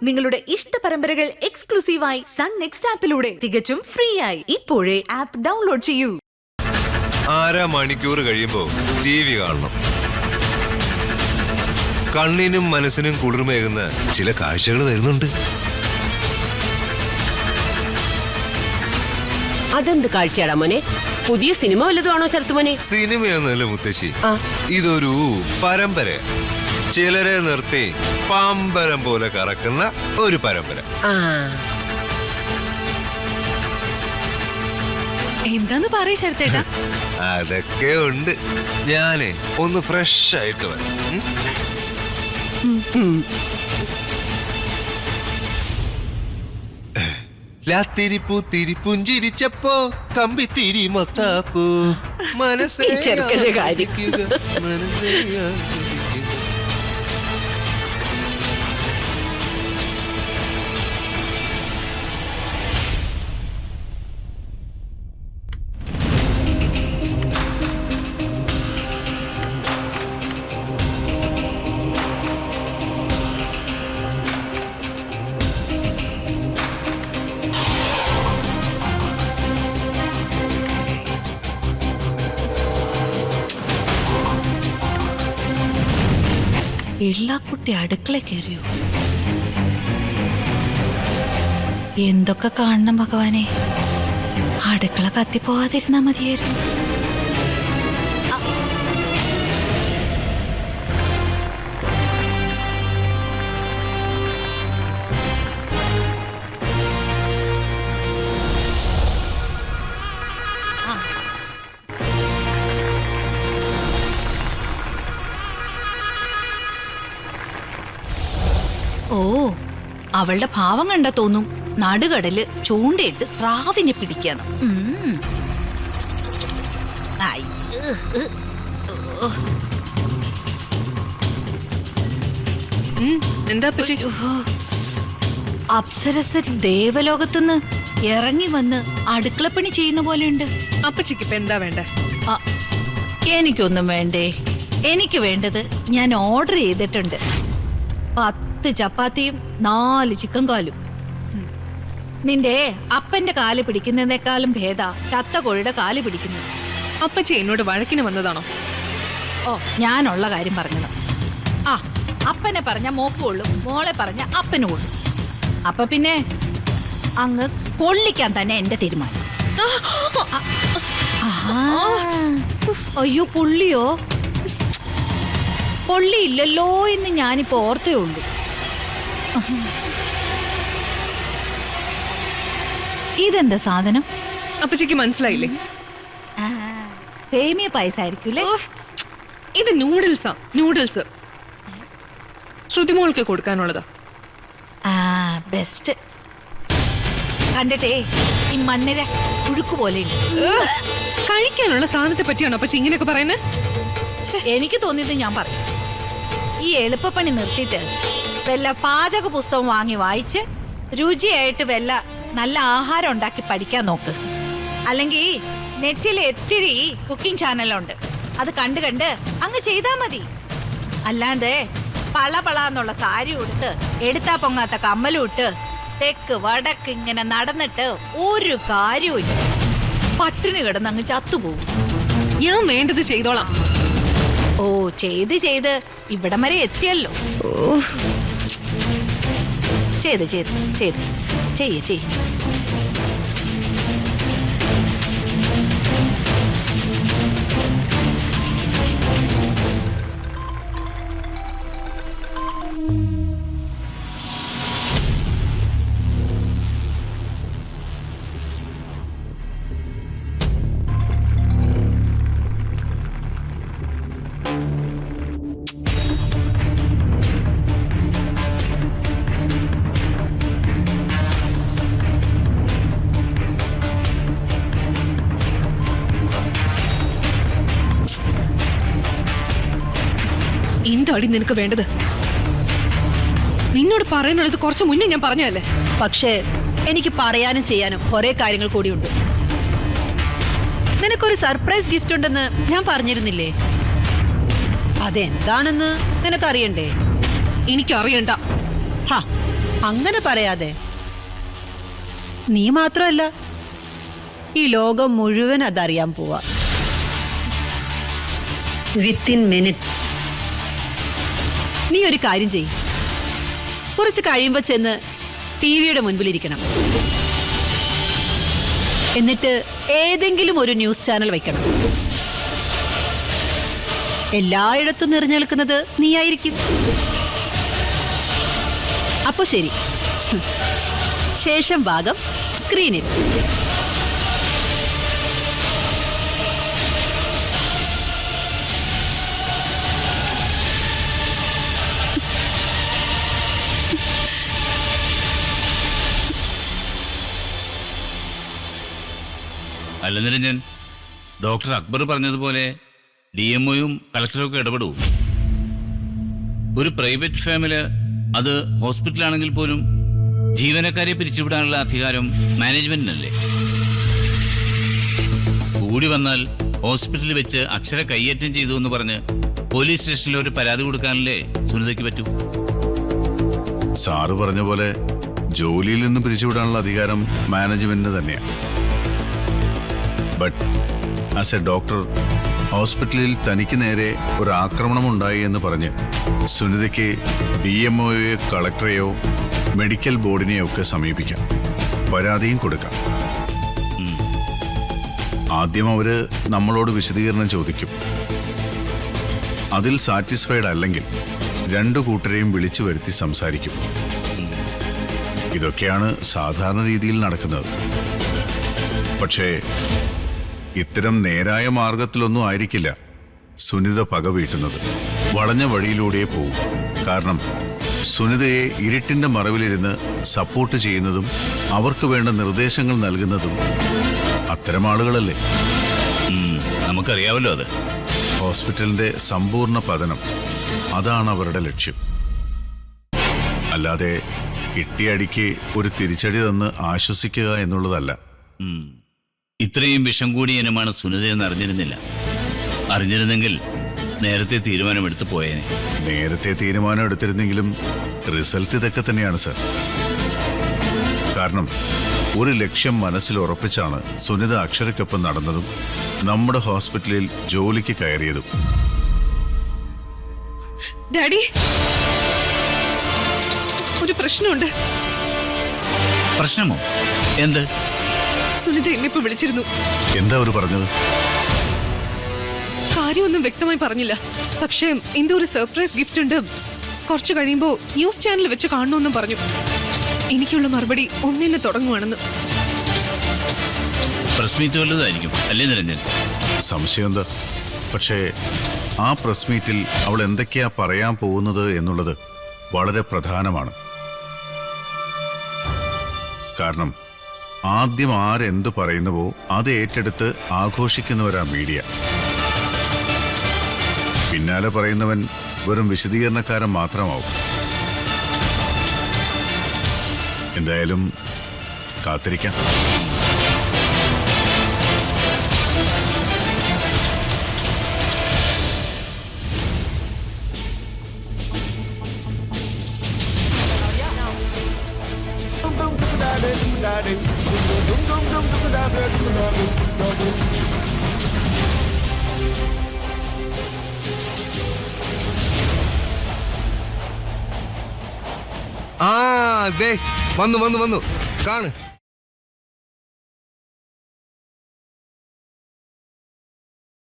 നിങ്ങളുടെ ഇഷ്ട പരമ്പരകൾ എക്സ്ക്ലൂസീവായി സൺ നെക്സ്റ്റ് ആപ്പിലൂടെ തികച്ചും ഫ്രീ ആയി ഇപ്പോഴേ ആപ്പ് ഡൗൺലോഡ് ചെയ്യൂ. 1/2 മണിക്കൂർ കഴിയുമ്പോ TV കാണണം. കണ്ണിനും മനസ്സിനും കുളിർമേകുന്ന ചില കാഴ്ചകൾ വരുന്നുണ്ട്. അതെന്ത് കാഴ്ചയാടാ മോനെ? പുതിയ സിനിമ വല്ലതുമാണോ ശരത്ത് മോനെ? സിനിമയൊന്നുമല്ല മുത്തശ്ശി, ഇതൊരു പരമ്പര. ചിലരെ നിർത്തി പാമ്പരം പോലെ കറക്കുന്ന ഒരു പരമ്പര. എന്താന്ന് പറയ ശരത്തേട്ടാ? അതൊക്കെ ഉണ്ട്. ഞാനേ ഒന്ന് ഫ്രഷ് ആയിട്ട് വരാം. ലാത്തിരിപ്പൂ തിരിപ്പുഞ്ചിരിച്ചപ്പോ കമ്പി തിരി മൊത്താപ്പൂ മനസ്സേ പിള്ളാക്കുട്ടി അടുക്കള കയറിയോ? എന്തൊക്കെ കാണണം ഭഗവാനെ. അടുക്കള കത്തിപ്പോവാതിരുന്നാ മതിയായിരുന്നു. ഓ, അവളുടെ ഭാവം കണ്ടാ തോന്നും നടുകടല് ചൂണ്ടയിട്ട് സ്രാവിനെ പിടിക്കാന്ന്. എന്താ അപ്സരസ് ദേവലോകത്തുനിന്ന് ഇറങ്ങി വന്ന് അടുക്കളപ്പണി ചെയ്യുന്ന പോലെയുണ്ട്. അപ്പച്ചിക്ക് ഇപ്പൊ എന്താ വേണ്ടേ? എനിക്കൊന്നും വേണ്ടേ. എനിക്ക് വേണ്ടത് ഞാൻ ഓർഡർ ചെയ്തിട്ടുണ്ട്. 10 ചപ്പാത്തിയും 4 ചിക്കൻ കാലും. നിന്റെ അപ്പന്റെ കാല് പിടിക്കുന്നതിനേക്കാളും ഭേദ ചത്ത കോഴിയുടെ കാല് പിടിക്കുന്നത്. അപ്പച്ചി എന്നോട് വഴക്കിന് വന്നതാണോ? ഓ, ഞാനുള്ള കാര്യം പറഞ്ഞത്. അപ്പനെ പറഞ്ഞ മോക്ക് കൊള്ളും, മോളെ പറഞ്ഞ അപ്പന് കൊള്ളും. അപ്പൊ പിന്നെ അങ്ങ് കൊള്ളിക്കാൻ തന്നെ എന്റെ തീരുമാനം. അയ്യോ, പുള്ളിയോ? പൊള്ളിയില്ലല്ലോ എന്ന് ഞാനിപ്പോ ഓർത്തേ ഉള്ളൂ. ഇതെന്താ സാധനം? അപ്പച്ചിക്ക് മനസ്സിലായില്ലേ? സേമിയ പായസായിരിക്കൂലേ? ഇത് നൂഡിൽസാ. നൂഡിൽസ് ശ്രുതിമോൾക്ക് കൊടുക്കാനുള്ളതാ. ബെസ്റ്റ്. കണ്ടിട്ടേ ഈ മണ്ണിര പുഴുക്ക് പോലെ കഴിക്കാനുള്ള സാധനത്തെ പറ്റിയാണോ അപ്പച്ചി ഇങ്ങനെയൊക്കെ പറയുന്നത്? എനിക്ക് തോന്നിയത് ഞാൻ പറയും. ഈ എളുപ്പപ്പണി നിർത്തിയിട്ട് വല്ല പാചക പുസ്തകം വാങ്ങി വായിച്ച് രുചിയായിട്ട് വല്ല നല്ല ആഹാരം ഉണ്ടാക്കി പഠിക്കാൻ നോക്ക്. അല്ലെങ്കിൽ നെറ്റിൽ എത്തിരി കുക്കിംഗ് ചാനലുണ്ട്, അത് കണ്ട് കണ്ട് അങ്ങ് ചെയ്താ മതി. അല്ലാണ്ട് പളപളാന്നുള്ള സാരി ഉടുത്ത് എടുത്താ പൊങ്ങാത്ത കമ്മലും ഇട്ട് തെക്ക് വടക്ക് ഇങ്ങനെ നടന്നിട്ട് ഒരു കാര്യവും പട്ടിണി കിടന്ന് അങ്ങ് ചത്തുപോകും. ഞാൻ വേണ്ടത് ചെയ്തോളാം. ഓ, ചെയ്ത് ചെയ്ത് ഇവിടം വരെ എത്തിയല്ലോ. ചെയ്ത് ചെയ്ത് ചെയ്ത് ചെയ്യ. എന്താടി നിനക്ക് വേണ്ടത്? നിന്നോട് പറയാനുള്ളത് കുറച്ച് മുന്നേ ഞാൻ പറഞ്ഞതല്ലേ? പക്ഷേ എനിക്ക് പറയാനും ചെയ്യാനും കുറെ കാര്യങ്ങൾ കൂടിയുണ്ട്. നിനക്കൊരു സർപ്രൈസ് ഗിഫ്റ്റ് ഉണ്ടെന്ന് ഞാൻ പറഞ്ഞിരുന്നില്ലേ? അതെന്താണെന്ന് നിനക്കറിയണ്ടേ? എനിക്കറിയണ്ട. ഹാ, അങ്ങനെ പറയാതെ. നീ മാത്രമല്ല, ഈ ലോകം മുഴുവൻ അതറിയാൻ പോവാ. Within minute. നീ ഒരു കാര്യം ചെയ്യ്, കുറച്ച് കഴിയുമ്പോ ചെന്ന് ടിവിയുടെ മുൻപിലിരിക്കണം. എന്നിട്ട് ഏതെങ്കിലും ഒരു ന്യൂസ് ചാനൽ വെക്കണം. എല്ലായിടത്തും നിറഞ്ഞു നിൽക്കുന്നത് നീയായിരിക്കും. അപ്പൊ ശരി, ശേഷം ഭാഗം സ്ക്രീനിൽ. അല്ല നിരഞ്ജൻ, ഡോക്ടർ അക്ബർ പറഞ്ഞതുപോലെ DMOയും കളക്ടറും ഒക്കെ ഇടപെടൂ. ഒരു പ്രൈവറ്റ് ഫാമില്, അത് ഹോസ്പിറ്റലാണെങ്കിൽ പോലും ജീവനക്കാരെ പിരിച്ചുവിടാനുള്ള അധികാരം മാനേജ്മെന്റിനല്ലേ? കൂടി വന്നാൽ ഹോസ്പിറ്റലിൽ വെച്ച് അക്ഷര കയ്യേറ്റം ചെയ്തു എന്ന് പറഞ്ഞ് പോലീസ് സ്റ്റേഷനിൽ ഒരു പരാതി കൊടുക്കാനല്ലേ സുനിതയ്ക്ക് പറ്റൂ? സാറ് പറഞ്ഞ പോലെ ജോലിയിൽ നിന്ന് പിരിച്ചുവിടാനുള്ള അധികാരം മാനേജ്മെന്റിന് തന്നെയാണ്. ബട്ട് ആസ് എ ഡോക്ടർ, ഹോസ്പിറ്റലിൽ തനിക്ക് നേരെ ഒരു ആക്രമണം ഉണ്ടായി എന്ന് പറഞ്ഞ് സുനിതയ്ക്ക് DMOയോ കളക്ടറെയോ മെഡിക്കൽ ബോർഡിനെയോ ഒക്കെ സമീപിക്കാം, പരാതിയും കൊടുക്കാം. ആദ്യം അവര് നമ്മളോട് വിശദീകരണം ചോദിക്കും. അതിൽ സാറ്റിസ്ഫൈഡ് അല്ലെങ്കിൽ രണ്ടു കൂട്ടരെയും വിളിച്ചു വരുത്തി സംസാരിക്കും. ഇതൊക്കെയാണ് സാധാരണ രീതിയിൽ നടക്കുന്നത്. പക്ഷേ ഇത്തരം നേരായ മാർഗത്തിലൊന്നും ആയിരിക്കില്ല സുനിത പക വീട്ടുന്നത്. വളഞ്ഞ വഴിയിലൂടെ പോവും. കാരണം സുനിതയെ ഇരുട്ടിന്റെ മറവിലിരുന്ന് സപ്പോർട്ട് ചെയ്യുന്നതും അവർക്ക് വേണ്ട നിർദ്ദേശങ്ങൾ നൽകുന്നതും അത്തരം ആളുകളല്ലേ? നമുക്കറിയാവല്ലോ അത്. ഹോസ്പിറ്റലിന്റെ സമ്പൂർണ്ണ പതനം, അതാണ് അവരുടെ ലക്ഷ്യം. അല്ലാതെ കിട്ടിയ അടിക്ക് ഒരു തിരിച്ചടി തന്ന് ആശ്വസിക്കുക എന്നുള്ളതല്ല. ഇത്രയും വിഷം കൂടിയ ഇനമാണ് സുനിതയെന്ന് അറിഞ്ഞിരുന്നില്ല. അറിഞ്ഞിരുന്നെങ്കിൽ നേരത്തെ തീരുമാനമെടുത്ത് പോയേനെ. നേരത്തെ തീരുമാനം എടുത്തിരുന്നെങ്കിലും റിസൾട്ട് ഇതൊക്കെ തന്നെയാണ് സർ. കാരണം ഒരു ലക്ഷ്യം മനസ്സിൽ ഉറപ്പിച്ചാണ് സുനിത അക്ഷരയ്ക്കൊപ്പം നടന്നതും നമ്മുടെ ഹോസ്പിറ്റലിൽ ജോലിക്ക് കയറിയതും. ഡാഡി, ഒരു പ്രശ്നമുണ്ട്. പ്രശ്നമോ? എന്ത്? സുനിത എന്നെ വിളിച്ചിരുന്നു. എന്താ അവർ പറഞ്ഞത്? കാര്യമൊന്നും വ്യക്തമായി പറഞ്ഞില്ല. പക്ഷേ എന്തോ ഒരു സർപ്രൈസ് ഗിഫ്റ്റ് ഉണ്ട്, കുറച്ചു കഴിയുമ്പോ ന്യൂസ് ചാനൽ വെച്ച് കാണണമെന്നും പറഞ്ഞു. എനിക്കുള്ള മറുപടി ഒന്നിന് തുടങ്ങുവാണെന്ന്. പ്രസ് മീറ്റ് വല്ലതായിരിക്കും അല്ലേ നിരഞ്ജൻ? സംശയം എന്താ? പക്ഷേ ആ പ്രസ് മീറ്റിൽ അവൾ എന്തൊക്കെയാ പറയാൻ പോകുന്നത് എന്നുള്ളത് വളരെ പ്രധാനമാണ്. കാരണം ആദ്യം ആരെന്ത് പറയുന്നുവോ അത് ഏറ്റെടുത്ത് ആഘോഷിക്കുന്നവരാ മീഡിയ. പിന്നാലെ പറയുന്നവൻ വെറും വിശദീകരണക്കാരൻ മാത്രമാവും. എന്തായാലും കാത്തിരിക്കാം. ആ അതെ, വന്നു വന്നു വന്നു കാണ്.